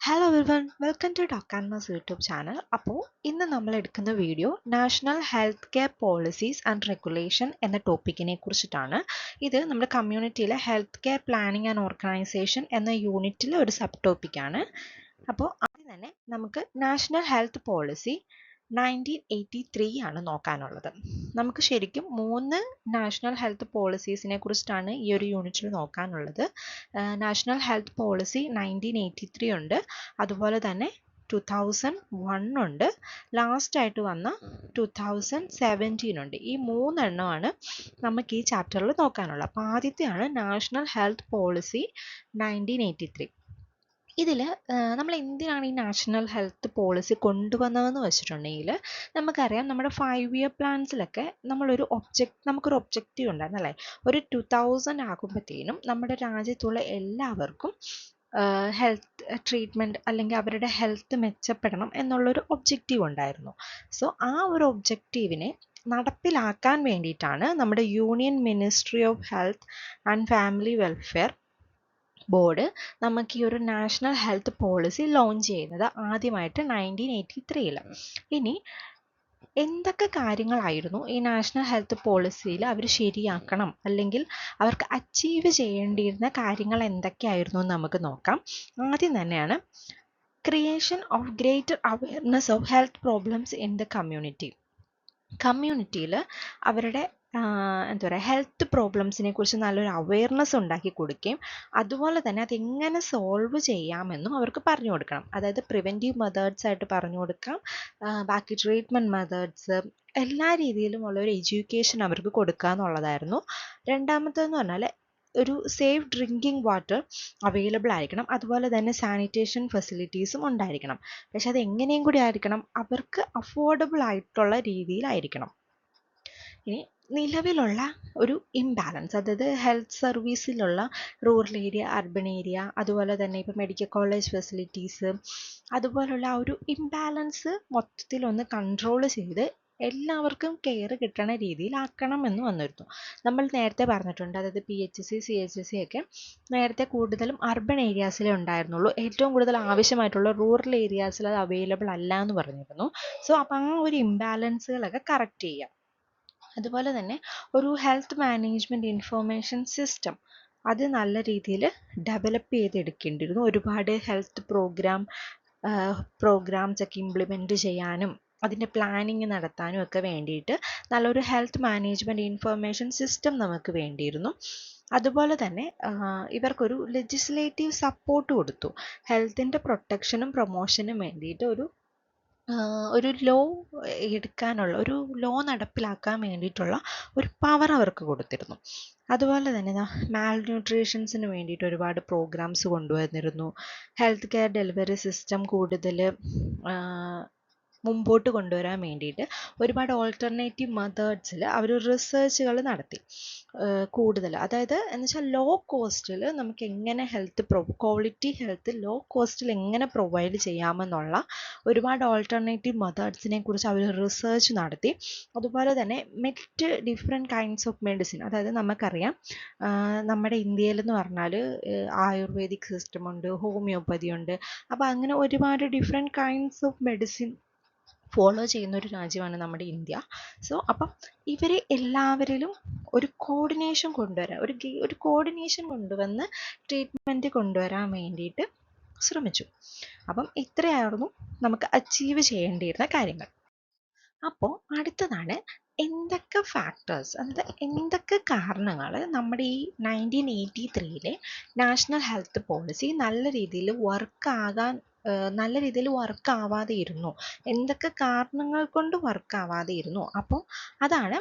Hello everyone welcome to ഡോക്ടർമാസ് YouTube channel. അപ്പോൾ ഇന്ന് നമ്മൾ എടുക്കുന്ന video national health care policies and regulation എന്ന ടോപ്പിക്കിനെ കുറിച്ചിട്ടാണ്. ഇത് നമ്മുടെ കമ്മ്യൂണിറ്റിയിലെ health care planning and organisation എന്ന യൂണിറ്റിലെ ഒരു സബ് ടോപ്പിക്കാണ്. അപ്പോൾ ആദ്യം തന്നെ നമുക്ക് നാഷണൽ ഹെൽത്ത് പോളിസി 1983 ആണ് നോക്കാനുള്ളത്. നമുക്ക് ശരിക്കും 3 നാഷണൽ ഹെൽത്ത് പോളിസീസിനെ കുറിച്ചിട്ടാണ് ഈ ഒരു യൂണിറ്റിൽ നോക്കാനുള്ളത്. നാഷണൽ ഹെൽത്ത് പോളിസി 1983 ഉണ്ട്, അതുപോലെ തന്നെ 2001 ഉണ്ട്, ലാസ്റ്റ് ആയിട്ട് വന്ന 2017 ഉണ്ട്. ഈ 3 എണ്ണമാണ് നമുക്ക് ഈ ചാപ്റ്ററിൽ നോക്കാനുള്ളത്. അപ്പോൾ ആദ്യത്തെയാണ് നാഷണൽ ഹെൽത്ത് പോളിസി 1983. ഇതിൽ നമ്മൾ എന്തിനാണ് ഈ നാഷണൽ ഹെൽത്ത് പോളിസി കൊണ്ടുവന്നതെന്ന് വെച്ചിട്ടുണ്ടെങ്കിൽ, നമുക്കറിയാം നമ്മുടെ 5-year പ്ലാൻസിലൊക്കെ നമുക്കൊരു ഒബ്ജക്റ്റീവ് ഉണ്ടായിരുന്നു അല്ലേ. ഒരു 2000 ആകുമ്പോഴത്തേനും നമ്മുടെ രാജ്യത്തുള്ള എല്ലാവർക്കും ഹെൽത്ത് ട്രീറ്റ്മെൻറ്റ് അല്ലെങ്കിൽ അവരുടെ ഹെൽത്ത് മെച്ചപ്പെടണം എന്നുള്ളൊരു ഒബ്ജക്റ്റീവ് ഉണ്ടായിരുന്നു. സോ ആ ഒരു ഒബ്ജക്റ്റീവിനെ നടപ്പിലാക്കാൻ വേണ്ടിയിട്ടാണ് നമ്മുടെ union ministry of health and family welfare board നമുക്ക് ഈ ഒരു നാഷണൽ ഹെൽത്ത് പോളിസി ലോഞ്ച് ചെയ്യുന്നത് ആദ്യമായിട്ട് 1983. ഇനി എന്തൊക്കെ കാര്യങ്ങളായിരുന്നു ഈ നാഷണൽ ഹെൽത്ത് പോളിസിയിൽ അവർ ശരിയാക്കണം, അല്ലെങ്കിൽ അവർക്ക് അച്ചീവ് ചെയ്യേണ്ടിയിരുന്ന കാര്യങ്ങൾ എന്തൊക്കെയായിരുന്നു എന്ന് നമുക്ക് നോക്കാം. ആദ്യം തന്നെയാണ് creation of greater awareness of health problems in the community. കമ്മ്യൂണിറ്റിയിൽ അവരുടെ എന്താ പറയുക, ഹെൽത്ത് പ്രോബ്ലംസിനെ കുറിച്ച് നല്ലൊരു അവയർനെസ് ഉണ്ടാക്കി കൊടുക്കുകയും അതുപോലെ തന്നെ അതെങ്ങനെ സോൾവ് ചെയ്യാമെന്നും അവർക്ക് പറഞ്ഞു കൊടുക്കണം. അതായത് പ്രിവെൻറ്റീവ് മെത്തേഡ്സ് ആയിട്ട് പറഞ്ഞു കൊടുക്കാം, ബാക്കി ട്രീറ്റ്മെൻറ്റ് മെത്തേഡ്സ്, എല്ലാ രീതിയിലും ഉള്ളൊരു എഡ്യൂക്കേഷൻ അവർക്ക് കൊടുക്കുക എന്നുള്ളതായിരുന്നു. രണ്ടാമത്തേന്ന് പറഞ്ഞാൽ ഒരു സേഫ് ഡ്രിങ്കിങ് വാട്ടർ അവൈലബിൾ ആയിരിക്കണം, അതുപോലെ തന്നെ സാനിറ്റേഷൻ ഫെസിലിറ്റീസും ഉണ്ടായിരിക്കണം. പക്ഷെ അത് എങ്ങനെയും കൂടി ആയിരിക്കണം, അവർക്ക് അഫോർഡബിൾ ആയിട്ടുള്ള രീതിയിലായിരിക്കണം. ഇനി നിലവിലുള്ള ഒരു ഇംബാലൻസ്, അതായത് ഹെൽത്ത് സർവീസിലുള്ള റൂറൽ ഏരിയ, അർബൻ ഏരിയ, അതുപോലെ തന്നെ ഇപ്പോൾ മെഡിക്കൽ കോളേജ് ഫെസിലിറ്റീസ്, അതുപോലുള്ള ആ ഒരു ഇംബാലൻസ് മൊത്തത്തിലൊന്ന് കൺട്രോൾ ചെയ്ത് എല്ലാവർക്കും കെയർ കിട്ടണ രീതിയിലാക്കണം എന്ന് വന്നിരുന്നു. നമ്മൾ നേരത്തെ പറഞ്ഞിട്ടുണ്ട്, അതായത് PHC CHC ഒക്കെ നേരത്തെ കൂടുതലും അർബൻ ഏരിയാസിലേ ഉണ്ടായിരുന്നുള്ളൂ. ഏറ്റവും കൂടുതൽ ആവശ്യമായിട്ടുള്ള റൂറൽ ഏരിയാസിൽ അത് അവൈലബിൾ അല്ല എന്ന് പറഞ്ഞിരുന്നു. സോ അപ്പോൾ ആ ഒരു ഇംബാലൻസുകളൊക്കെ കറക്റ്റ് ചെയ്യാം. അതുപോലെ തന്നെ ഒരു ഹെൽത്ത് മാനേജ്മെൻറ്റ് ഇൻഫർമേഷൻ സിസ്റ്റം അത് നല്ല രീതിയിൽ ഡെവലപ്പ് ചെയ്തെടുക്കേണ്ടിയിരുന്നു. ഒരുപാട് ഹെൽത്ത് പ്രോഗ്രാംസ് ഒക്കെ ഇംപ്ലിമെൻറ്റ് ചെയ്യാനും അതിൻ്റെ പ്ലാനിങ് നടത്താനും ഒക്കെ വേണ്ടിയിട്ട് നല്ലൊരു ഹെൽത്ത് മാനേജ്മെൻറ്റ് ഇൻഫർമേഷൻ സിസ്റ്റം നമുക്ക് വേണ്ടിയിരുന്നു. അതുപോലെ തന്നെ ഇവർക്കൊരു ലെജിസ്ലേറ്റീവ് സപ്പോർട്ട് കൊടുത്തു. ഹെൽത്തിൻ്റെ പ്രൊട്ടക്ഷനും പ്രൊമോഷനും വേണ്ടിയിട്ട് ഒരു ലോ എടുക്കാനുള്ള, ഒരു ലോ നടപ്പിലാക്കാൻ വേണ്ടിയിട്ടുള്ള ഒരു പവർ അവർക്ക് കൊടുത്തിരുന്നു. അതുപോലെ തന്നെ മാൽ ന്യൂട്രീഷൻസിന് വേണ്ടിയിട്ട് ഒരുപാട് പ്രോഗ്രാംസ് കൊണ്ടുവന്നിരുന്നു. ഹെൽത്ത് കെയർ ഡെലിവറി സിസ്റ്റം കൂടുതൽ മുമ്പോട്ട് കൊണ്ടുവരാൻ വേണ്ടിയിട്ട് ഒരുപാട് ഓൾട്ടർനേറ്റീവ് മെത്തേഡ്സിൽ അവർ റിസർച്ചുകൾ നടത്തി. കൂടുതൽ, അതായത് എന്ന് വെച്ചാൽ ലോ കോസ്റ്റിൽ നമുക്ക് എങ്ങനെ ക്വാളിറ്റി ഹെൽത്ത് ലോ കോസ്റ്റിൽ എങ്ങനെ പ്രൊവൈഡ് ചെയ്യാമെന്നുള്ള ഒരുപാട് ഓൾട്ടർനേറ്റീവ് മെത്തേഡ്സിനെ കുറിച്ച് അവർ റിസർച്ച് നടത്തി. അതുപോലെ തന്നെ മറ്റ് ഡിഫറെൻറ്റ് കൈൻഡ്സ് ഓഫ് മെഡിസിൻ, അതായത് നമുക്കറിയാം നമ്മുടെ ഇന്ത്യയിലെന്ന് പറഞ്ഞാൽ ആയുർവേദിക് സിസ്റ്റം ഉണ്ട്, ഹോമിയോപ്പതി ഉണ്ട്. അപ്പോൾ അങ്ങനെ ഒരുപാട് different kinds of medicine follow ചെയ്യുന്ന ഒരു രാജ്യമാണ് നമ്മുടെ ഇന്ത്യ. സോ അപ്പം ഇവരെ എല്ലാവരിലും ഒരു കോർഡിനേഷൻ കൊണ്ടുവന്ന് ട്രീറ്റ്മെൻറ്റ് കൊണ്ടുവരാൻ വേണ്ടിയിട്ട് ശ്രമിച്ചു. അപ്പം ഇത്രയായിരുന്നു നമുക്ക് അച്ചീവ് ചെയ്യേണ്ടിയിരുന്ന കാര്യങ്ങൾ. അപ്പോൾ അടുത്തതാണ് എന്തൊക്കെ ഫാക്ടേഴ്സ്, അതായത് എന്തൊക്കെ കാരണങ്ങൾ നമ്മുടെ ഈ 1983 നാഷണൽ ഹെൽത്ത് പോളിസി നല്ല രീതിയിൽ വർക്കാവാതെ ഇരുന്നു, എന്തൊക്കെ കാരണങ്ങൾ കൊണ്ട് വർക്കാവാതെ ഇരുന്നു. അപ്പോൾ അതാണ്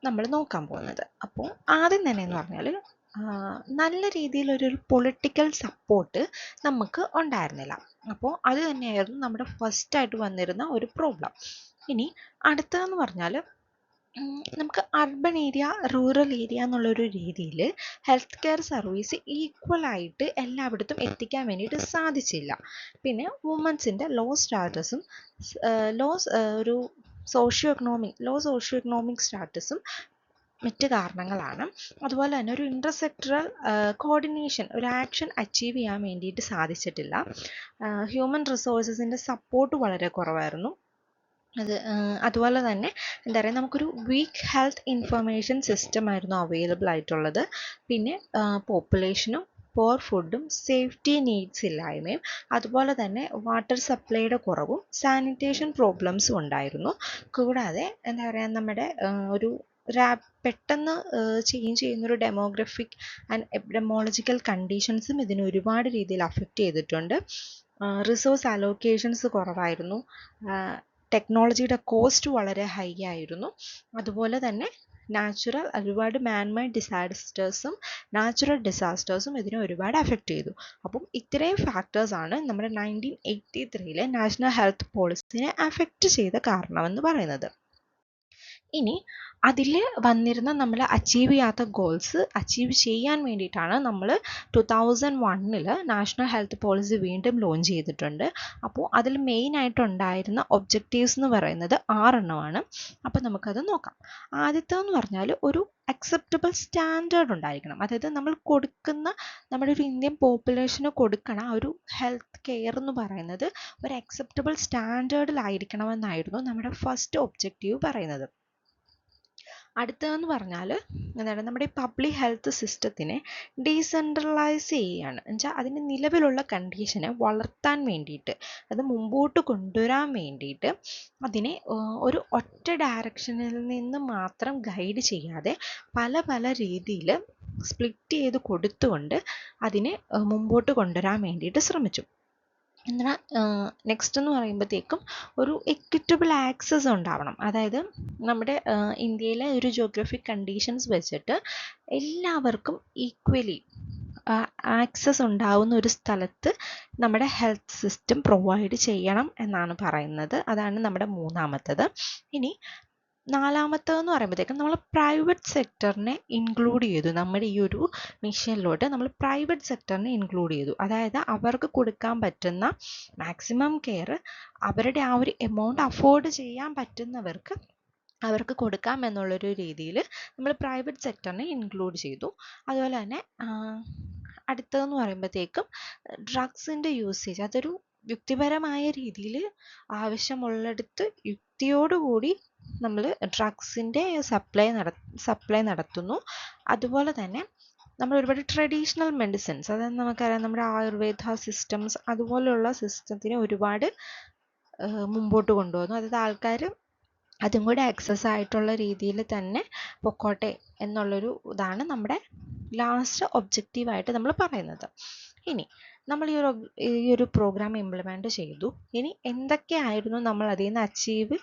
നമ്മൾ നോക്കാൻ പോകുന്നത്. അപ്പോൾ ആദ്യം തന്നെ എന്ന് പറഞ്ഞാൽ നല്ല രീതിയിലൊരു പൊളിറ്റിക്കൽ സപ്പോർട്ട് നമുക്ക് ഉണ്ടായിരുന്നില്ല. അപ്പോൾ അത് തന്നെയായിരുന്നു നമ്മുടെ ഫസ്റ്റായിട്ട് വന്നിരുന്ന ഒരു പ്രോബ്ലം. ഇനി അടുത്തതെന്ന് പറഞ്ഞാൽ നമുക്ക് അർബൻ ഏരിയ, റൂറൽ ഏരിയ എന്നുള്ളൊരു രീതിയിൽ ഹെൽത്ത് കെയർ സർവീസ് ഈക്വലായിട്ട് എല്ലായിടത്തും എത്തിക്കാൻ വേണ്ടിയിട്ട് സാധിച്ചില്ല. പിന്നെ വുമൻസിൻ്റെ ലോ സ്റ്റാറ്റസും സോഷ്യോ എക്കണോമിക് സ്റ്റാറ്റസും മറ്റ് കാരണങ്ങളാണ്. അതുപോലെ തന്നെ ഒരു ഇൻ്റർസെക്ടറൽ കോർഡിനേഷൻ, ഒരു ആക്ഷൻ അച്ചീവ് ചെയ്യാൻ വേണ്ടിയിട്ട് സാധിച്ചിട്ടില്ല. ഹ്യൂമൻ റിസോഴ്സസിൻ്റെ സപ്പോർട്ട് വളരെ കുറവായിരുന്നു. അതുപോലെ തന്നെ എന്താ പറയുക, നമുക്കൊരു വീക്ക് ഹെൽത്ത് ഇൻഫർമേഷൻ സിസ്റ്റം ആയിരുന്നു അവൈലബിൾ ആയിട്ടുള്ളത്. പിന്നെ പോപ്പുലേഷനും പോർ ഫുഡും സേഫ്റ്റി നീഡ്സ് ഇല്ലായ്മയും അതുപോലെ തന്നെ വാട്ടർ സപ്ലൈയുടെ കുറവും സാനിറ്റേഷൻ പ്രോബ്ലംസും ഉണ്ടായിരുന്നു. കൂടാതെ എന്താ പറയുക, നമ്മുടെ ഒരു പെട്ടെന്ന് ചേഞ്ച് ചെയ്യുന്നൊരു ഡെമോഗ്രഫിക് ആൻഡ് എപ്പിഡമോളജിക്കൽ കണ്ടീഷൻസും ഇതിന് ഒരുപാട് രീതിയിൽ അഫക്റ്റ് ചെയ്തിട്ടുണ്ട്. റിസോഴ്സ് അലോക്കേഷൻസ് കുറവായിരുന്നു. ടെക്നോളജിയുടെ കോസ്റ്റ് വളരെ ഹൈ ആയിരുന്നു. അതുപോലെ തന്നെ ഒരുപാട് മാൻമെയ്ഡ് ഡിസാസ്റ്റേഴ്സും നാച്ചുറൽ ഡിസാസ്റ്റേഴ്സും ഇതിനെ ഒരുപാട് അഫക്റ്റ് ചെയ്തു. അപ്പം ഇത്രയും ഫാക്ടേഴ്സാണ് നമ്മുടെ 1983 നാഷണൽ ഹെൽത്ത് പോളിസിനെ അഫക്റ്റ് ചെയ്ത കാരണമെന്ന് പറയുന്നത്. ഇനി അതിൽ വന്നിരുന്ന നമ്മൾ അച്ചീവ് ചെയ്യാത്ത ഗോൾസ് അച്ചീവ് ചെയ്യാൻ വേണ്ടിയിട്ടാണ് നമ്മൾ 2001 നാഷണൽ ഹെൽത്ത് പോളിസി വീണ്ടും ലോഞ്ച് ചെയ്തിട്ടുണ്ട്. അപ്പോൾ അതിൽ മെയിനായിട്ടുണ്ടായിരുന്ന ഒബ്ജക്റ്റീവ്സ് എന്ന് പറയുന്നത് 6 എണ്ണമാണ്. അപ്പോൾ നമുക്കത് നോക്കാം. ആദ്യത്തേന്ന് പറഞ്ഞാൽ ഒരു അക്സെപ്റ്റബിൾ സ്റ്റാൻഡേർഡ് ഉണ്ടായിരിക്കണം. അതായത് നമ്മൾ കൊടുക്കുന്ന നമ്മുടെ ഒരു ഇന്ത്യൻ പോപ്പുലേഷന് കൊടുക്കണ ഒരു ഹെൽത്ത് കെയർ എന്ന് പറയുന്നത് ഒരു അക്സെപ്റ്റബിൾ സ്റ്റാൻഡേർഡിലായിരിക്കണമെന്നായിരുന്നു നമ്മുടെ ഫസ്റ്റ് ഒബ്ജക്റ്റീവ് പറയുന്നത്. അടുത്തതെന്ന് പറഞ്ഞാൽ എന്താണ്, നമ്മുടെ പബ്ലിക് ഹെൽത്ത് സിസ്റ്റത്തിനെ ഡീസെൻട്രലൈസ് ചെയ്യുകയാണ്. എന്നുവെച്ചാൽ അതിൻ്റെ നിലവിലുള്ള കണ്ടീഷനെ വളർത്താൻ വേണ്ടിയിട്ട്, അത് മുമ്പോട്ട് കൊണ്ടുവരാൻ വേണ്ടിയിട്ട് അതിനെ ഒരു ഒറ്റ ഡയറക്ഷനിൽ നിന്ന് മാത്രം ഗൈഡ് ചെയ്യാതെ പല പല രീതിയിൽ സ്പ്ലിറ്റ് ചെയ്ത് കൊടുത്തുകൊണ്ട് അതിനെ മുമ്പോട്ട് കൊണ്ടുവരാൻ വേണ്ടിയിട്ട് ശ്രമിച്ചു. എന്നാൽ നെക്സ്റ്റ് എന്ന് പറയുമ്പോഴത്തേക്കും ഒരു എക്വിറ്റബിൾ ആക്സസ് ഉണ്ടാവണം. അതായത് നമ്മുടെ ഇന്ത്യയിലെ ഒരു ജിയോഗ്രഫിക് കണ്ടീഷൻസ് വെച്ചിട്ട് എല്ലാവർക്കും ഈക്വലി ആക്സസ് ഉണ്ടാവുന്ന ഒരു സ്ഥലത്ത് നമ്മുടെ ഹെൽത്ത് സിസ്റ്റം പ്രൊവൈഡ് ചെയ്യണം എന്നാണ് പറയുന്നത്. അതാണ് നമ്മുടെ മൂന്നാമത്തത്. ഇനി നാലാമത്തേന്ന് പറയുമ്പോഴത്തേക്കും നമ്മൾ പ്രൈവറ്റ് സെക്ടറിനെ ഇൻക്ലൂഡ് ചെയ്തു. നമ്മുടെ ഈ ഒരു മിഷനിലോട്ട് നമ്മൾ പ്രൈവറ്റ് സെക്ടറിനെ ഇൻക്ലൂഡ് ചെയ്തു. അതായത് അവർക്ക് കൊടുക്കാൻ പറ്റുന്ന മാക്സിമം കെയർ അവരുടെ ആ ഒരു എമൗണ്ട് അഫോർഡ് ചെയ്യാൻ പറ്റുന്നവർക്ക് അവർക്ക് കൊടുക്കാം എന്നുള്ളൊരു രീതിയിൽ നമ്മൾ പ്രൈവറ്റ് സെക്ടറിനെ ഇൻക്ലൂഡ് ചെയ്തു. അതുപോലെ തന്നെ അടുത്തതെന്ന് പറയുമ്പോഴത്തേക്കും ഡ്രഗ്സിൻ്റെ യൂസേജ്, അതൊരു യുക്തിപരമായ രീതിയിൽ ആവശ്യമുള്ളിടത്ത് യുക്തിയോടുകൂടി നമ്മൾ ഡ്രഗ്സിൻ്റെ സപ്ലൈ നടത്തുന്നു. അതുപോലെ തന്നെ നമ്മൾ ഒരുപാട് ട്രഡീഷണൽ മെഡിസിൻസ്, അതായത് നമുക്കറിയാം നമ്മുടെ ആയുർവേദ സിസ്റ്റംസ് അതുപോലെയുള്ള സിസ്റ്റത്തിനെ ഒരുപാട് മുമ്പോട്ട് കൊണ്ടുവന്നു. അതായത് ആൾക്കാർ അതും കൂടെ ആക്സസ് ആയിട്ടുള്ള രീതിയിൽ തന്നെ പൊക്കോട്ടെ എന്നുള്ളൊരു ഇതാണ് നമ്മുടെ ലാസ്റ്റ് ഒബ്ജക്റ്റീവായിട്ട് നമ്മൾ പറയുന്നത്. ഇനി നമ്മൾ ഈ ഒരു പ്രോഗ്രാം ഇംപ്ലിമെൻറ്റ് ചെയ്തു. ഇനി എന്തൊക്കെയായിരുന്നു നമ്മൾ അതിൽ നിന്ന് അച്ചീവ്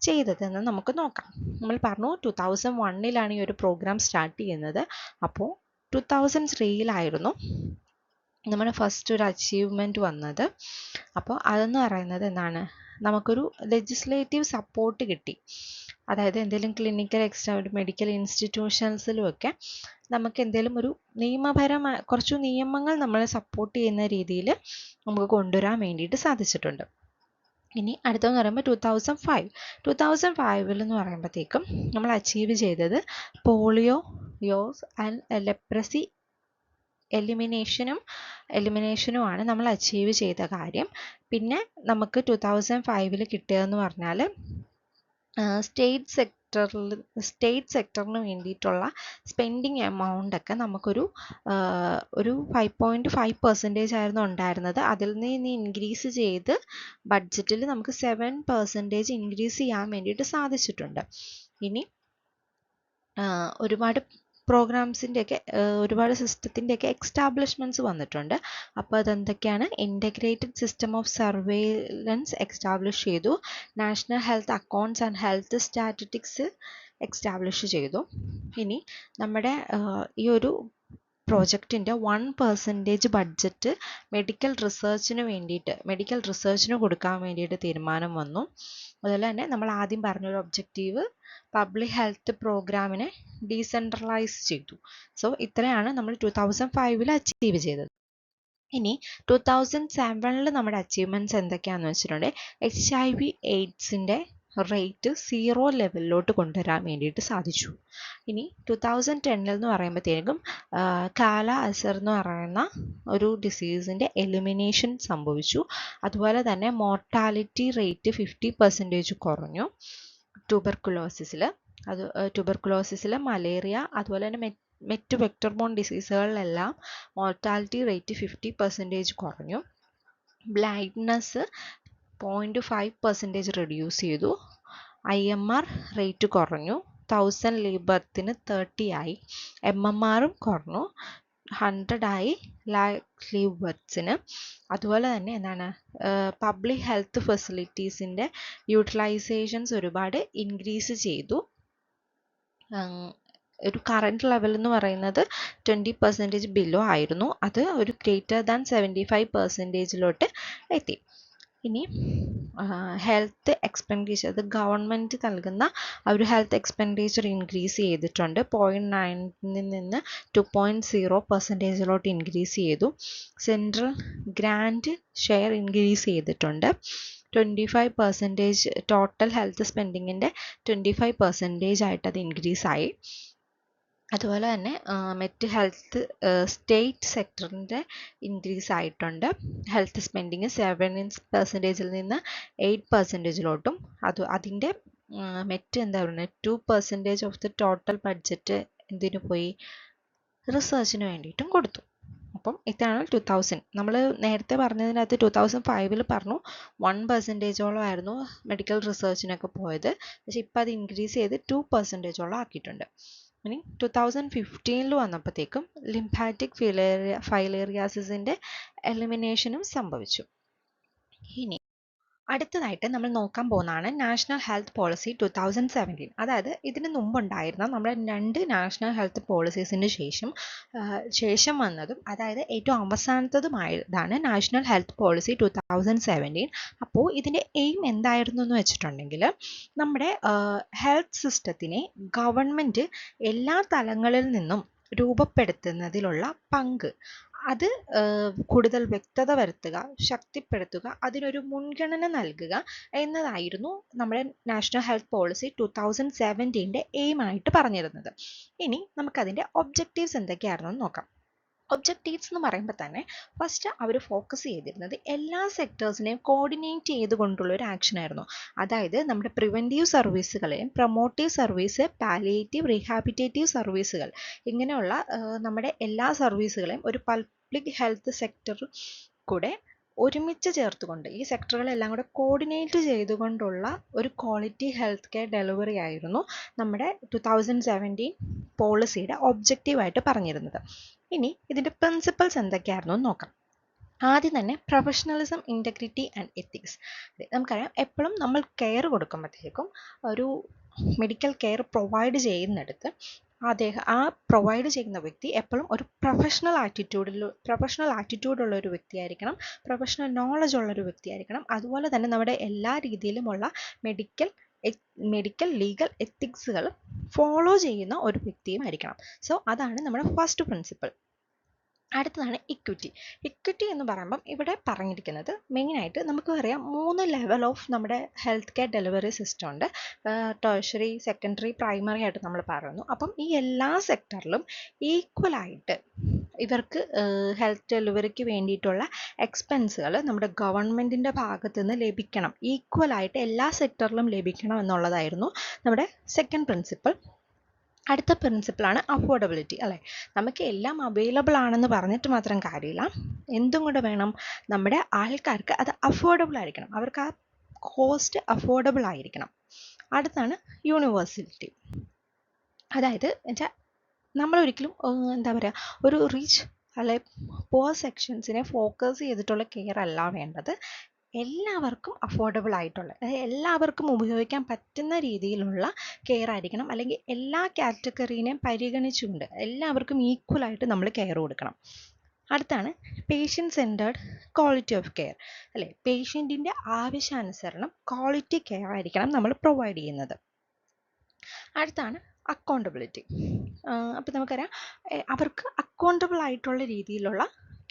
ചെയ്തതെന്ന് നമുക്ക് നോക്കാം. നമ്മൾ പറഞ്ഞു 2001 ഈ ഒരു പ്രോഗ്രാം സ്റ്റാർട്ട് ചെയ്യുന്നത്. അപ്പോൾ 2003 നമ്മുടെ ഫസ്റ്റ് ഒരു അച്ചീവ്മെൻറ്റ് വന്നത്. അപ്പോൾ അതെന്ന് പറയുന്നത് എന്താണ്, നമുക്കൊരു ലെജിസ്ലേറ്റീവ് സപ്പോർട്ട് കിട്ടി. അതായത് എന്തെങ്കിലും ക്ലിനിക്കൽ മെഡിക്കൽ ഇൻസ്റ്റിറ്റ്യൂഷൻസിലുമൊക്കെ നമുക്ക് എന്തെങ്കിലും ഒരു നിയമപരമായ കുറച്ച് നിയമങ്ങൾ നമ്മളെ സപ്പോർട്ട് ചെയ്യുന്ന രീതിയിൽ നമുക്ക് കൊണ്ടുവരാൻ വേണ്ടിയിട്ട് സാധിച്ചിട്ടുണ്ട്. ഇനി അടുത്തതെന്ന് പറയുമ്പോൾ 2005 എന്ന് പറയുമ്പോഴത്തേക്കും നമ്മൾ അച്ചീവ് ചെയ്തത് പോളിയോ ആൻഡ് ലെപ്രസി എലിമിനേഷനുമാണ് നമ്മൾ അച്ചീവ് ചെയ്ത കാര്യം. പിന്നെ നമുക്ക് 2005 കിട്ടിയതെന്ന് പറഞ്ഞാൽ സ്റ്റേറ്റ് സെക്ടറിന് വേണ്ടിയിട്ടുള്ള സ്പെൻഡിങ് എമൗണ്ട് ഒക്കെ നമുക്കൊരു 5.5% ആയിരുന്നു ഉണ്ടായിരുന്നത്. അതിൽ നിന്ന് ഇൻക്രീസ് ചെയ്ത് ബഡ്ജറ്റിൽ നമുക്ക് 7% ഇൻക്രീസ് ചെയ്യാൻ വേണ്ടിയിട്ട് സാധിച്ചിട്ടുണ്ട്. ഇനി ഒരുപാട് പ്രോഗ്രാംസിൻ്റെയൊക്കെ ഒരുപാട് സിസ്റ്റത്തിൻ്റെയൊക്കെ എക്സ്റ്റാബ്ലിഷ്മെൻറ്റ്സ് വന്നിട്ടുണ്ട്. അപ്പോൾ അതെന്തൊക്കെയാണ്, integrated system of surveillance establish ചെയ്തു. National health accounts and health statistics establish ചെയ്തു. ഇനി നമ്മുടെ ഈ ഒരു പ്രോജക്റ്റിൻ്റെ 1% ബഡ്ജറ്റ് മെഡിക്കൽ റിസർച്ചിന് കൊടുക്കാൻ വേണ്ടിയിട്ട് തീരുമാനം വന്നു. അതുപോലെ തന്നെ നമ്മൾ ആദ്യം പറഞ്ഞൊരു ഒബ്ജക്റ്റീവ് പബ്ലിക് ഹെൽത്ത് പ്രോഗ്രാമിനെ ഡീസെൻട്രലൈസ് ചെയ്തു. സോ ഇത്രയാണ് നമ്മൾ 2005 അച്ചീവ് ചെയ്തത്. ഇനി 2007 നമ്മുടെ അച്ചീവ്മെൻറ്റ്സ് എന്തൊക്കെയാണെന്ന് വെച്ചിട്ടുണ്ടെങ്കിൽ HIV AIDS റേറ്റ് 0 ലെവലിലോട്ട് കൊണ്ടുവരാൻ വേണ്ടിയിട്ട് സാധിച്ചു. ഇനി 2010 എന്ന് പറയുമ്പോഴത്തേക്കും കാല അസർ എന്ന് പറയുന്ന ഒരു ഡിസീസിൻ്റെ എലിമിനേഷൻ സംഭവിച്ചു. അതുപോലെ തന്നെ മോർട്ടാലിറ്റി റേറ്റ് 50% കുറഞ്ഞു. ട്യൂബർക്കുലോസിസിൽ മലേറിയ അതുപോലെ തന്നെ മറ്റ് വെക്ടർ ബോൺ ഡിസീസുകളിലെല്ലാം മോർട്ടാലിറ്റി റേറ്റ് 50% കുറഞ്ഞു. ബ്ലൈൻഡ്നെസ് 0.5% റെഡ്യൂസ് ചെയ്തു. IMR റേറ്റ് കുറഞ്ഞു. 1000 ലീവ് 30 ആയി. MMRും കുറഞ്ഞു. 100 ആയി ലീവ് ബർത്തിന്. അതുപോലെ തന്നെ എന്താണ് പബ്ലിക് ഹെൽത്ത് ഫെസിലിറ്റീസിൻ്റെ യൂട്ടിലൈസേഷൻസ് ഒരുപാട് ഇൻക്രീസ് ചെയ്തു. ഒരു കറണ്ട് ലെവൽ എന്ന് പറയുന്നത് 20% ബിലോ ആയിരുന്നു. അത് ഒരു ഗ്രേറ്റർ ദാൻ 75%ലോട്ട് എത്തി. ഇനി ഹെൽത്ത് എക്സ്പെൻഡിച്ചർ, അത് ഗവൺമെൻറ് നൽകുന്ന ഒരു ഹെൽത്ത് എക്സ്പെൻഡിച്ചർ ഇൻക്രീസ് ചെയ്തിട്ടുണ്ട്. 0.9 നിന്ന് 2.0%ലോട്ട് ഇൻക്രീസ് ചെയ്തു. സെൻട്രൽ ഗ്രാൻഡ് ഷെയർ ഇൻക്രീസ് ചെയ്തിട്ടുണ്ട്. 25% ടോട്ടൽ ഹെൽത്ത് സ്പെൻഡിങ്ങിൻ്റെ 25% ആയിട്ട് അത് ഇൻക്രീസ് ആയി. അതുപോലെ തന്നെ മറ്റ് ഹെൽത്ത് സ്റ്റേറ്റ് സെക്ടറിൻ്റെ ഇൻക്രീസ് ആയിട്ടുണ്ട്. ഹെൽത്ത് സ്പെൻഡിങ് 7% നിന്ന് 8%ലോട്ടും അതിൻ്റെ മറ്റ് എന്താ പറയുക 2% ഓഫ് ദി ടോട്ടൽ ബഡ്ജറ്റ് എന്തിനു പോയി, റിസർച്ചിന് വേണ്ടിയിട്ടും കൊടുത്തു. അപ്പം ഇതാണ് 2000. നമ്മൾ നേരത്തെ പറഞ്ഞതിനകത്ത് 2005 പറഞ്ഞു 1%ഓളം ആയിരുന്നു മെഡിക്കൽ റിസർച്ചിനൊക്കെ പോയത്. പക്ഷെ ഇപ്പം അത് ഇൻക്രീസ് ചെയ്ത് 2%ഓളം ആക്കിയിട്ടുണ്ട്. ഇനി 2015 വന്നപ്പോഴത്തേക്കും ലിംഫാറ്റിക് ഫൈലേറിയാസിസിൻ്റെ എലിമിനേഷനും സംഭവിച്ചു. ഇനി അടുത്തതായിട്ട് നമ്മൾ നോക്കാൻ പോകുന്നതാണ് നാഷണൽ ഹെൽത്ത് പോളിസി 2017. അതായത് ഇതിന് മുമ്പുണ്ടായിരുന്ന നമ്മുടെ 2 നാഷണൽ ഹെൽത്ത് പോളിസീസിന് ശേഷം വന്നതും, അതായത് ഏറ്റവും അവസാനത്തതുമായതാണ് നാഷണൽ ഹെൽത്ത് പോളിസി 2017. അപ്പോൾ ഇതിൻ്റെ എയിം എന്തായിരുന്നു എന്ന് വെച്ചിട്ടുണ്ടെങ്കിൽ, നമ്മുടെ ഹെൽത്ത് സിസ്റ്റത്തിനെ ഗവൺമെൻറ് എല്ലാ തലങ്ങളിൽ നിന്നും രൂപപ്പെടുത്തുന്നതിലുള്ള പങ്ക് അത് കൂടുതൽ വ്യക്തത വരുത്തുക, ശക്തിപ്പെടുത്തുക, അതിനൊരു മുൻഗണന നൽകുക എന്നതായിരുന്നു നമ്മുടെ നാഷണൽ ഹെൽത്ത് പോളിസി 2017 എയിമായിട്ട് പറഞ്ഞിരുന്നത്. ഇനി നമുക്കതിൻ്റെ ഒബ്ജക്റ്റീവ്സ് എന്തൊക്കെയാണെന്ന് നോക്കാം. ഒബ്ജക്റ്റീവ്സ് എന്ന് പറയുമ്പോൾ തന്നെ ഫസ്റ്റ് അവർ ഫോക്കസ് ചെയ്തിരുന്നത് എല്ലാ സെക്ടേഴ്സിനെയും കോർഡിനേറ്റ് ചെയ്തുകൊണ്ടുള്ള ഒരു ആക്ഷൻ ആയിരുന്നു. അതായത് നമ്മുടെ പ്രിവെൻറ്റീവ് സർവീസുകളെയും പ്രൊമോട്ടീവ് സർവീസ്, പാലിയേറ്റീവ്, റീഹാബിറ്റേറ്റീവ് സർവീസുകൾ, ഇങ്ങനെയുള്ള നമ്മുടെ എല്ലാ സർവീസുകളെയും ഒരു പബ്ലിക് ഹെൽത്ത് സെക്ടർ കൂടെ ഒരുമിച്ച് ചേർത്തുകൊണ്ട്, ഈ സെക്ടറുകളെല്ലാം കൂടെ കോർഡിനേറ്റ് ചെയ്തുകൊണ്ടുള്ള ഒരു ക്വാളിറ്റി ഹെൽത്ത് കെയർ ഡെലിവറി ആയിരുന്നു നമ്മുടെ 2017 പോളിസിയുടെ ഒബ്ജക്റ്റീവായിട്ട് പറഞ്ഞിരുന്നത്. ഇനി ഇതിൻ്റെ പ്രിൻസിപ്പൾസ് എന്തൊക്കെയായിരുന്നു എന്ന് നോക്കാം. ആദ്യം തന്നെ പ്രൊഫഷണലിസം, ഇൻറ്റഗ്രിറ്റി ആൻഡ് എത്തിക്സ്. നമുക്കറിയാം, എപ്പോഴും നമ്മൾ കെയർ കൊടുക്കുമ്പോഴത്തേക്കും ഒരു മെഡിക്കൽ കെയർ പ്രൊവൈഡ് ചെയ്യുന്നിടത്ത് ആ പ്രൊവൈഡ് ചെയ്യുന്ന വ്യക്തി എപ്പോഴും ഒരു പ്രൊഫഷണൽ ആറ്റിറ്റ്യൂഡുള്ള ഒരു വ്യക്തിയായിരിക്കണം, പ്രൊഫഷണൽ നോളജ് ഉള്ള ഒരു വ്യക്തിയായിരിക്കണം. അതുപോലെ തന്നെ നമ്മുടെ എല്ലാ രീതിയിലുമുള്ള മെഡിക്കൽ ലീഗൽ എത്തിക്സുകൾ ഫോളോ ചെയ്യുന്ന ഒരു വ്യക്തിയുമായിരിക്കണം. സോ അതാണ് നമ്മുടെ ഫസ്റ്റ് പ്രിൻസിപ്പിൾ. അടുത്തതാണ് ഇക്വിറ്റി എന്ന് പറയുമ്പം ഇവിടെ പറഞ്ഞിരിക്കുന്നത് മെയിനായിട്ട് നമുക്ക് അറിയാം 3 ലെവൽ ഓഫ് നമ്മുടെ ഹെൽത്ത് കെയർ ഡെലിവറി സിസ്റ്റം ഉണ്ട്. ടേഴ്സറി, സെക്കൻഡറി, പ്രൈമറി ആയിട്ട് നമ്മൾ പറയുന്നു. അപ്പം ഈ എല്ലാ സെക്ടറിലും ഈക്വലായിട്ട് ഇവർക്ക് ഹെൽത്ത് ഡെലിവറിക്ക് വേണ്ടിയിട്ടുള്ള എക്സ്പെൻസുകൾ നമ്മുടെ ഗവൺമെൻറ്റിൻ്റെ ഭാഗത്തു നിന്ന് ലഭിക്കണം, ഈക്വലായിട്ട് എല്ലാ സെക്ടറിലും ലഭിക്കണം എന്നുള്ളതായിരുന്നു നമ്മുടെ സെക്കൻഡ് പ്രിൻസിപ്പിൾ. അടുത്ത പ്രിൻസിപ്പിളാണ് അഫോർഡബിലിറ്റി, അല്ലേ? നമുക്ക് എല്ലാം അവൈലബിൾ ആണെന്ന് പറഞ്ഞിട്ട് മാത്രം കാര്യമില്ല, എന്തും കൂടെ വേണം, നമ്മുടെ ആൾക്കാർക്ക് അത് അഫോർഡബിൾ ആയിരിക്കണം, അവർക്ക് ആ കോസ്റ്റ് അഫോർഡബിൾ ആയിരിക്കണം. അടുത്താണ് യൂണിവേഴ്സിറ്റി. അതായത് നമ്മളൊരിക്കലും എന്താ പറയുക, ഒരു റിച്ച് അല്ലെ പുവർ സെക്ഷൻസിനെ ഫോക്കസ് ചെയ്തിട്ടുള്ള കെയർ അല്ല വേണ്ടത്. എല്ലാവർക്കും അഫോർഡബിൾ ആയിട്ടുള്ള, അതായത് എല്ലാവർക്കും ഉപയോഗിക്കാൻ പറ്റുന്ന രീതിയിലുള്ള കെയർ ആയിരിക്കണം. അല്ലെങ്കിൽ എല്ലാ കാറ്റഗറീനെയും പരിഗണിച്ചുകൊണ്ട് എല്ലാവർക്കും ഈക്വലായിട്ട് നമ്മൾ കെയർ കൊടുക്കണം. അടുത്താണ് patient centred quality of care, അല്ലേ? പേഷ്യൻറ്റിൻ്റെ ആവശ്യാനുസരണം ക്വാളിറ്റി കെയർ ആയിരിക്കണം നമ്മൾ പ്രൊവൈഡ് ചെയ്യുന്നത്. അടുത്താണ് അക്കൗണ്ടബിലിറ്റി. അപ്പോൾ നമുക്കറിയാം, അവർക്ക് അക്കൗണ്ടബിൾ ആയിട്ടുള്ള രീതിയിലുള്ള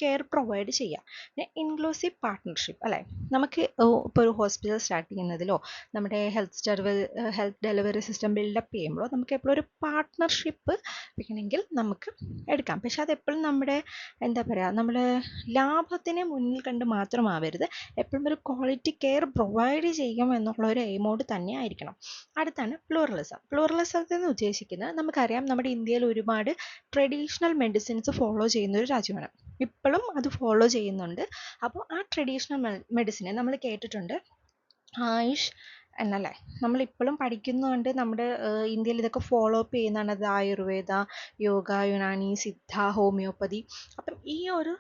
കെയർ പ്രൊവൈഡ് ചെയ്യുക. പിന്നെ ഇൻക്ലൂസീവ് പാർട്ട്ണർഷിപ്പ് അല്ലേ, നമുക്ക് ഇപ്പോൾ ഒരു ഹോസ്പിറ്റൽ സ്റ്റാർട്ട് ചെയ്യുന്നതിലോ നമ്മുടെ ഹെൽത്ത് ഡെലിവറി സിസ്റ്റം ബിൽഡപ്പ് ചെയ്യുമ്പോഴോ നമുക്ക് എപ്പോഴും ഒരു പാർട്ട്ണർഷിപ്പ് വേണമെങ്കിൽ നമുക്ക് എടുക്കാം. പക്ഷെ അതെപ്പോഴും നമ്മുടെ എന്താ പറയുക, നമ്മൾ ലാഭത്തിനെ മുന്നിൽ കണ്ട് മാത്രമാവരുത്, എപ്പോഴും ഒരു ക്വാളിറ്റി കെയർ പ്രൊവൈഡ് ചെയ്യും എന്നുള്ള ഒരു എയിമോട് തന്നെ ആയിരിക്കണം. അടുത്താണ് പ്ലൂറലിസത്തിൽ നിന്ന് ഉദ്ദേശിക്കുന്നത്, നമുക്കറിയാം നമ്മുടെ ഇന്ത്യയിൽ ഒരുപാട് ട്രഡീഷണൽ മെഡിസിൻസ് ഫോളോ ചെയ്യുന്ന ഒരു രാജ്യമാണ്, ഇപ്പോഴും അത് ഫോളോ ചെയ്യുന്നുണ്ട്. അപ്പോൾ ആ ട്രഡീഷണൽ മെഡിസിനെ നമ്മൾ കേട്ടിട്ടുണ്ട് ആയുഷ് എന്നല്ലേ, നമ്മളിപ്പോഴും പഠിക്കുന്നുണ്ട്. നമ്മുടെ ഇന്ത്യയിൽ ഇതൊക്കെ ഫോളോ അപ്പ് ചെയ്യുന്നതാണ്. അത് ആയുർവേദ, യോഗ, യുനാനി, സിദ്ധ, ഹോമിയോപ്പതി. അപ്പം ഈ ഒരു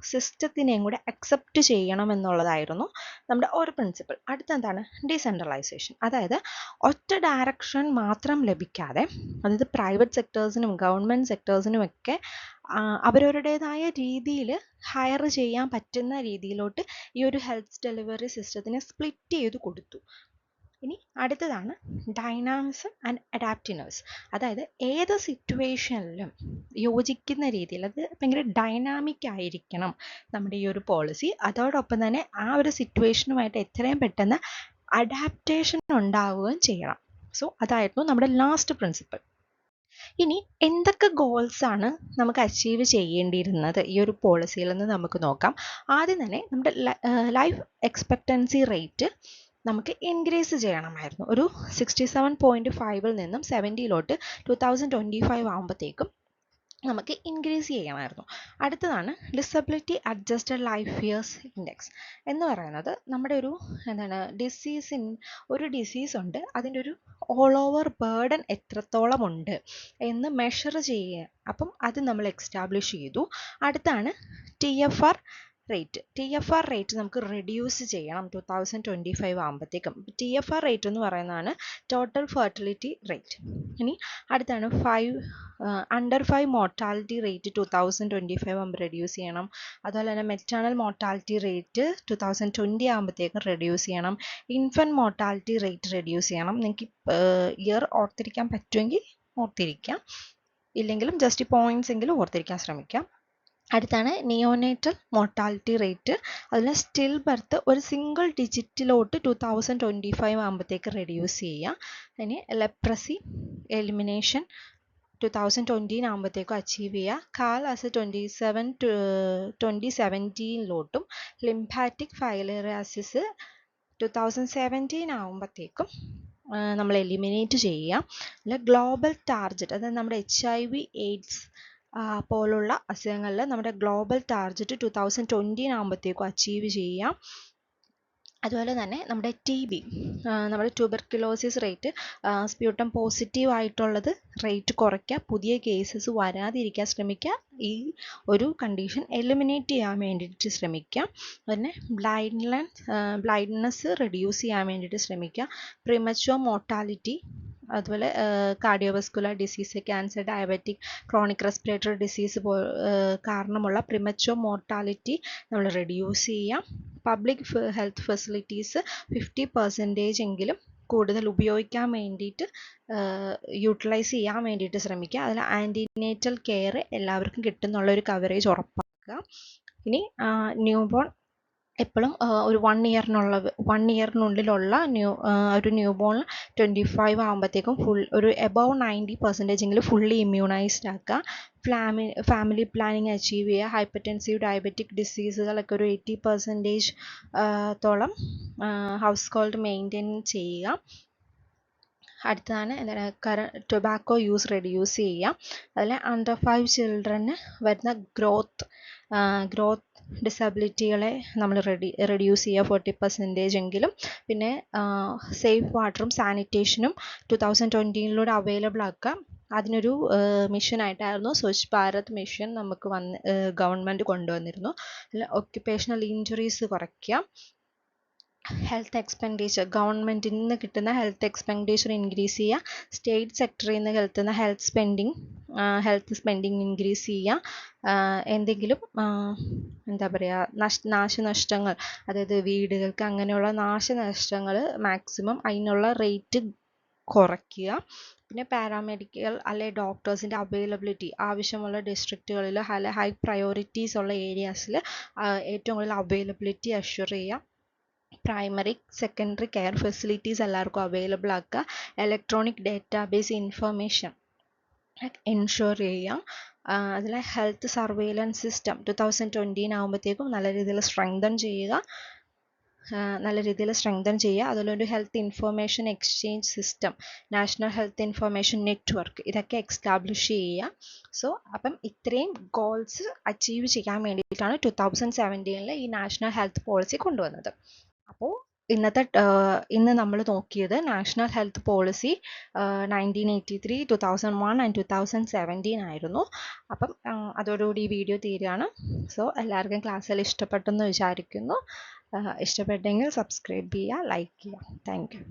സിസ്റ്റത്തിനെയും കൂടെ അക്സെപ്റ്റ് ചെയ്യണം എന്നുള്ളതായിരുന്നു നമ്മുടെ ഒരു പ്രിൻസിപ്പിൾ. അടുത്തെന്താണ്, ഡീസെൻട്രലൈസേഷൻ. അതായത് ഒറ്റ ഡയറക്ഷൻ മാത്രം ലഭിക്കാതെ, അതായത് പ്രൈവറ്റ് സെക്ടേഴ്സിനും ഗവൺമെൻറ് സെക്ടേഴ്സിനുമൊക്കെ അവരവരുടേതായ രീതിയിൽ ഹയർ ചെയ്യാൻ പറ്റുന്ന രീതിയിലോട്ട് ഈ ഒരു ഹെൽത്ത് ഡെലിവറി സിസ്റ്റത്തിനെ സ്പ്ലിറ്റ് ചെയ്ത് കൊടുത്തു. ഇനി അടുത്തതാണ് ഡൈനാമിസം ആൻഡ് അഡാപ്റ്റീവ്നെസ്. അതായത് ഏത് സിറ്റുവേഷനിലും യോജിക്കുന്ന രീതിയിൽ, അത് ഭയങ്കര ഡൈനാമിക് ആയിരിക്കണം നമ്മുടെ ഈ ഒരു പോളിസി. അതോടൊപ്പം തന്നെ ആ ഒരു സിറ്റുവേഷനുമായിട്ട് എത്രയും പെട്ടെന്ന് അഡാപ്റ്റേഷൻ ഉണ്ടാവുകയും ചെയ്യണം. സോ അതായിരുന്നു നമ്മുടെ ലാസ്റ്റ് പ്രിൻസിപ്പിൾ. ഇനി എന്തൊക്കെ ഗോൾസ് ആണ് നമുക്ക് അച്ചീവ് ചെയ്യേണ്ടിയിരുന്നത് ഈ ഒരു പോളിസിയിൽ നിന്ന് നമുക്ക് നോക്കാം. ആദ്യം തന്നെ നമ്മുടെ ലൈഫ് എക്സ്പെക്റ്റൻസി റേറ്റ് നമുക്ക് ഇൻക്രീസ് ചെയ്യണമായിരുന്നു. ഒരു 67.5 നിന്നും 70 2025 ആകുമ്പോഴത്തേക്കും നമുക്ക് ഇൻക്രീസ് ചെയ്യണമായിരുന്നു. അടുത്തതാണ് disability adjusted life years index എന്ന് പറയുന്നത്, നമ്മുടെ ഒരു ഒരു ഡിസീസ് ഉണ്ട്, അതിൻ്റെ ഒരു ഓൾ ഓവർ ബേർഡൻ എത്രത്തോളം ഉണ്ട് എന്ന് മെഷർ ചെയ്യുക. അപ്പം അത് നമ്മൾ എക്സ്റ്റാബ്ലിഷ് ചെയ്തു. അടുത്താണ് TFR റേറ്റ് നമുക്ക് റെഡ്യൂസ് ചെയ്യണം 2025 ആകുമ്പോഴത്തേക്കും. TFR റേറ്റ് എന്ന് പറയുന്നതാണ് ടോട്ടൽ ഫെർട്ടിലിറ്റി റേറ്റ്. ഇനി അടുത്താണ് അണ്ടർ 5 മോർട്ടാലിറ്റി റേറ്റ് 2025 ആകുമ്പോൾ റെഡ്യൂസ് ചെയ്യണം. അതുപോലെ തന്നെ മെറ്റേണൽ മോർട്ടാലിറ്റി റേറ്റ് 2020 ആകുമ്പോഴത്തേക്കും റെഡ്യൂസ് ചെയ്യണം. ഇൻഫൻറ്റ് മോർട്ടാലിറ്റി റേറ്റ് റെഡ്യൂസ് ചെയ്യണം. നിങ്ങൾക്ക് ഇയർ ഓർത്തിരിക്കാൻ പറ്റുമെങ്കിൽ ഓർത്തിരിക്കാം, ഇല്ലെങ്കിലും ജസ്റ്റ് പോയിന്റ്സ് എങ്കിലും ഓർത്തിരിക്കാൻ ശ്രമിക്കാം. അടുത്താണ് നിയോനേറ്റൽ മോർട്ടാലിറ്റി റേറ്റ്. അതിൽ സ്റ്റിൽ ബർത്ത് ഒരു സിംഗിൾ ഡിജിറ്റിലോട്ട് 2025 ആകുമ്പോഴത്തേക്ക് റെഡ്യൂസ് ചെയ്യുക. അതിന് ലെപ്രസി എലിമിനേഷൻ 2020 ആകുമ്പോഴത്തേക്കും അച്ചീവ് ചെയ്യുക. കാലാസ് 2017 ലിംഫാറ്റിക് ഫൈലേറിയാസിസ് 2017 ആകുമ്പോഴത്തേക്കും നമ്മൾ എലിമിനേറ്റ് ചെയ്യുക. അല്ല ഗ്ലോബൽ ടാർഗറ്റ്, അതായത് നമ്മുടെ HIV AIDS പോലുള്ള അസുഖങ്ങളിൽ നമ്മുടെ ഗ്ലോബൽ ടാർഗറ്റ് 2020 ആകുമ്പോഴത്തേക്കും അച്ചീവ് ചെയ്യാം. അതുപോലെ തന്നെ നമ്മുടെ TB, നമ്മുടെ ട്യൂബർക്കുലോസിസ് റേറ്റ്, സ്പ്യൂട്ടം പോസിറ്റീവ് ആയിട്ടുള്ളത് റേറ്റ് കുറയ്ക്കുക, പുതിയ കേസസ് വരാതിരിക്കാൻ ശ്രമിക്കുക, ഈ ഒരു കണ്ടീഷൻ എലിമിനേറ്റ് ചെയ്യാൻ വേണ്ടിയിട്ട് ശ്രമിക്കുക. പിന്നെ ബ്ലൈൻഡ്നെസ് റെഡ്യൂസ് ചെയ്യാൻ വേണ്ടിയിട്ട് ശ്രമിക്കുക. പ്രിമച്വർ മോർട്ടാലിറ്റി, അതുപോലെ cardiovascular disease, cancer, diabetic, chronic respiratory disease കാരണമുള്ള പ്രിമച്വർ മോർട്ടാലിറ്റി നമ്മൾ റെഡ്യൂസ് ചെയ്യാം. പബ്ലിക് ഹെൽത്ത് ഫെസിലിറ്റീസ് 50% എങ്കിലും കൂടുതൽ ഉപയോഗിക്കാൻ വേണ്ടിയിട്ട് യൂട്ടിലൈസ് ചെയ്യാൻ വേണ്ടിയിട്ട് ശ്രമിക്കുക. അതിൽ ആൻറ്റിനേറ്റൽ കെയർ എല്ലാവർക്കും കിട്ടുന്നുള്ള ഒരു കവറേജ് ഉറപ്പാക്കുക. ഇനി ന്യൂബോൺ എപ്പോഴും ഒരു 1 ഇയറിനുള്ളിലുള്ള ഒരു ന്യൂബോൺ 25 ആകുമ്പോഴത്തേക്കും ഒരു എബവ് 90% എങ്കിലും ഫുള്ളി ഇമ്മ്യൂണൈസ്ഡ് ആക്കുക. ഫാമിലി പ്ലാനിങ് അച്ചീവ് ചെയ്യുക. ഹൈപ്പർടെൻസീവ് ഡയബറ്റിക് ഡിസീസുകളൊക്കെ ഒരു 80% തോളം ഹൗസ് ഹോൾഡ് മെയിൻറ്റെയിൻ ചെയ്യുക. അടുത്തതാണ് എന്താണ് ടൊബാക്കോ യൂസ് റെഡ്യൂസ് ചെയ്യുക. അതിൽ അണ്ടർ 5 ചിൽഡ്രന് വരുന്ന ഗ്രോത്ത് ഡിസബിലിറ്റികളെ നമ്മൾ റെഡ്യൂസ് ചെയ്യുക 40% എങ്കിലും. പിന്നെ സേഫ് വാട്ടറും സാനിറ്റേഷനും 2020 അവൈലബിൾ ആക്കുക. അതിനൊരു മിഷനായിട്ടായിരുന്നു സ്വച്ഛ് ഭാരത് മിഷൻ നമുക്ക് ഗവൺമെൻറ് കൊണ്ടുവന്നിരുന്നു. ഒക്യുപ്പേഷണൽ ഇഞ്ചുറീസ് കുറയ്ക്കുക. ഹെൽത്ത് എക്സ്പെൻഡിച്ചർ, ഗവൺമെൻറ്റിൽ നിന്ന് കിട്ടുന്ന ഹെൽത്ത് എക്സ്പെൻഡിച്ചർ ഇൻക്രീസ് ചെയ്യുക. സ്റ്റേറ്റ് സെക്ടറിൽ നിന്ന് കിട്ടുന്ന ഹെൽത്ത് സ്പെൻഡിങ് ഇൻക്രീസ് ചെയ്യുക. എന്തെങ്കിലും എന്താ പറയുക നാശനഷ്ടങ്ങൾ, അതായത് വീടുകൾക്ക് അങ്ങനെയുള്ള നാശനഷ്ടങ്ങൾ മാക്സിമം അതിനുള്ള റേറ്റ് കുറയ്ക്കുക. പിന്നെ പാരാമെഡിക്കൽ അല്ലെ ഡോക്ടേഴ്സിൻ്റെ അവൈലബിലിറ്റി ആവശ്യമുള്ള ഡിസ്ട്രിക്റ്റുകളിൽ അല്ലെ ഹൈ പ്രയോറിറ്റീസ് ഉള്ള ഏരിയാസിൽ ഏറ്റവും കൂടുതൽ അവൈലബിലിറ്റി അഷ്വർ ചെയ്യുക. പ്രൈമറി സെക്കൻഡറി കെയർ ഫെസിലിറ്റീസ് എല്ലാവർക്കും അവൈലബിൾ ആക്കുക. ഇലക്ട്രോണിക് ഡേറ്റാബേസ് ഇൻഫർമേഷൻ എൻഷുർ ചെയ്യുക. അതിലെ ഹെൽത്ത് സർവൈലൻസ് സിസ്റ്റം 2020 നല്ല രീതിയിൽ സ്ട്രെങ്തൻ ചെയ്യുക. അതിലൊരു health information exchange system, national health information network ഇതൊക്കെ എക്സ്റ്റാബ്ലിഷ് ചെയ്യുക. സോ അപ്പം ഇത്രയും ഗോൾസ് അച്ചീവ് ചെയ്യാൻ വേണ്ടിയിട്ടാണ് 2017 ഈ നാഷണൽ ഹെൽത്ത് പോളിസി കൊണ്ടുവന്നത്. അപ്പോൾ ഇന്ന് നമ്മൾ നോക്കിയത് നാഷണൽ ഹെൽത്ത് പോളിസി 1983, 2001 ആൻഡ് 2017 ആയിരുന്നു. അപ്പം അതോടുകൂടി ഈ വീഡിയോ തീരുകയാണ്. സോ എല്ലാവർക്കും ക്ലാസ്സിൽ ഇഷ്ടപ്പെട്ടെന്ന് വിചാരിക്കുന്നു. ഇഷ്ടപ്പെട്ടെങ്കിൽ സബ്സ്ക്രൈബ് ചെയ്യുക, ലൈക്ക് ചെയ്യുക. Thank you.